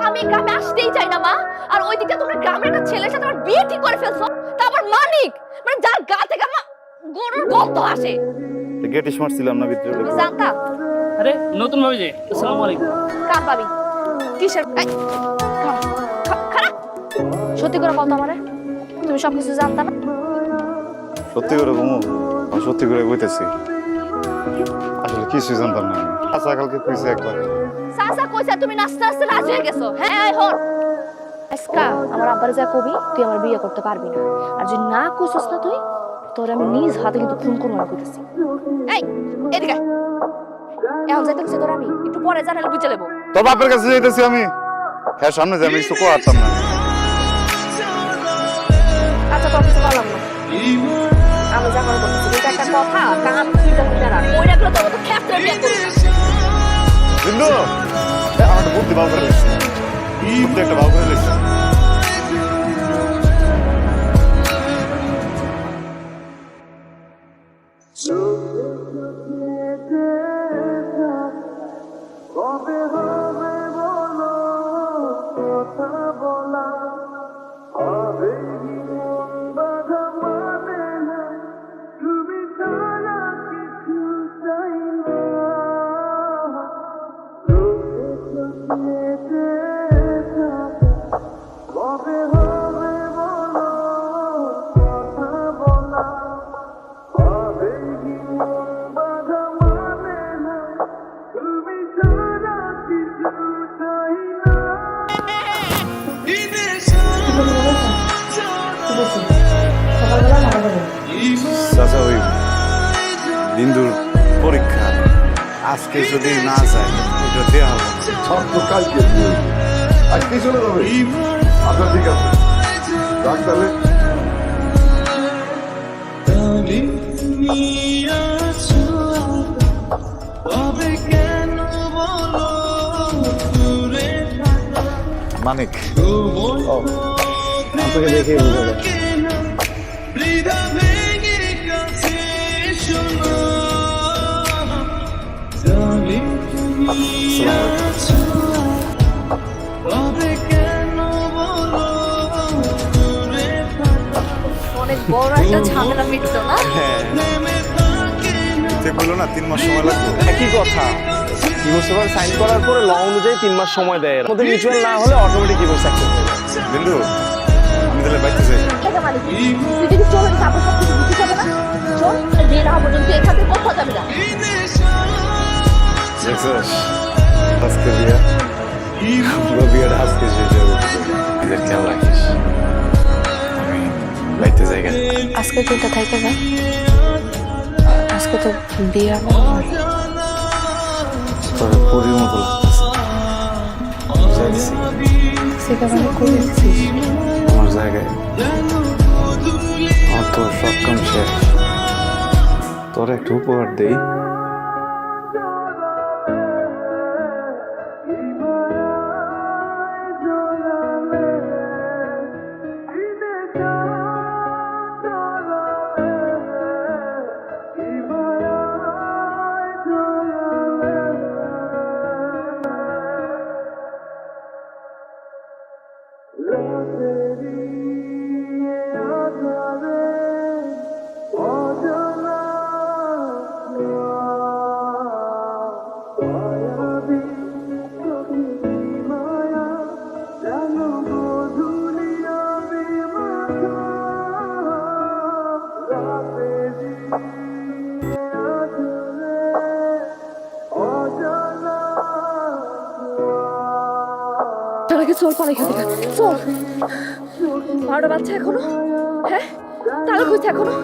আমি গ্রামে আসতেই চাই না মা। আর ওই দিকটা তোমরা গ্রামের একটা ছেলের সাথে আমার বিয়ে ঠিক করে ফেলছো, তারপর মানিক মানে যার গা থেকে আমার গরুর গন্ধ আসে। গেট স্মার্ট ছিলাম না ভিতরে। তুমি জানতা? আরে নতুন ভাবি যে, আসসালামু আলাইকুম। কার পাবি কিসের খারাপ? সত্যি করে বলতো আমারে, তুমি সবকিছু জানতা না? সত্যি করে ঘুমো, আমি সত্যি করে বইতেছি। আসলে কিছুই জানতাম না আমি। আচ্ছা কালকে কইছে একবার। সাসা কইছে তুমি নাচতে নাচতে রাজি হয়ে গেছো। হ্যাঁ হর আজকা আমার আব্বার যা কবি তুই আমার বিয়ে করতে পারবি না, আর যদি না কইছস না তুই তোর আমি নিজ হাতে কিন্তু খুন করব না কইতেছি। এই এদিকে এখন যাইতেছি তোর আমি একটু পরে জানালে বুঝে নেব। তোর বাপের কাছে যাইতেছি আমি। হ্যাঁ সামনে যাই, আমি কিছু করতাম না। আচ্ছা তোর কিছু বললাম না, আমি যা করে করতেছি কিন্তু একটা কথা কান খুইলা খুইলা রাখ, ওই রাখলে তোর তো ক্ষেত্রে বিয়ে করবি না। বিন্দু আমার একটা বুদ্ধি ভাব করে দিচ্ছে, বুদ্ধি একটা ভাব করে দিচ্ছে। চাচা ওই বিন্দুর পরীক্ষা আজকে যদি না যায় ওটা দেওয়া হবে না। সব তো কালকে দিয়ে আজকে চলে যাবে। আচ্ছা ঠিক আছে, রাখ তাহলে। মানিক আপনাকে দেখে বুঝা যায়। অনেক বড় একটা ঝামেলা মিটলো না? সে বললো না 3 মাস সময় লাগবে। একই কথা, ডিভোর্স পেপার সাইন করার পরে ল অনুযায়ী 3 মাস সময় দেয়। এর মধ্যে মিউচুয়াল না হলে অটোমেটিক ডিভোর্স অ্যাকসেপ্ট হবে। বিন্দু আমি তাহলে বাইতে যাই। এটা মানে কি? তুই যদি চলে তারপর সব কিছু বুঝতে যাবে না? চল বিয়ে না পর্যন্ত এখান থেকে কোথাও যাবি না। দেখছিস আজকে বিয়ে, পুরো বিয়েটা আজকে শেষ হবে। এদের খেয়াল রাখিস। আমি বাইতে যাই। আজকে দিনটা থাইকে যা, আজকে তো বিয়ে আমার। তোর পরির মতো লাগতেছে। যাইতেছি সেটা মানে করেছিস আমার জায়গায়। আমার তো সব কাম শেষ। তোর একটু উপহার দেই। চল পালাই খাতে চল। 12টা বাচ্চা এখনো, হ্যাঁ তাহলে খুঁজছে এখনো।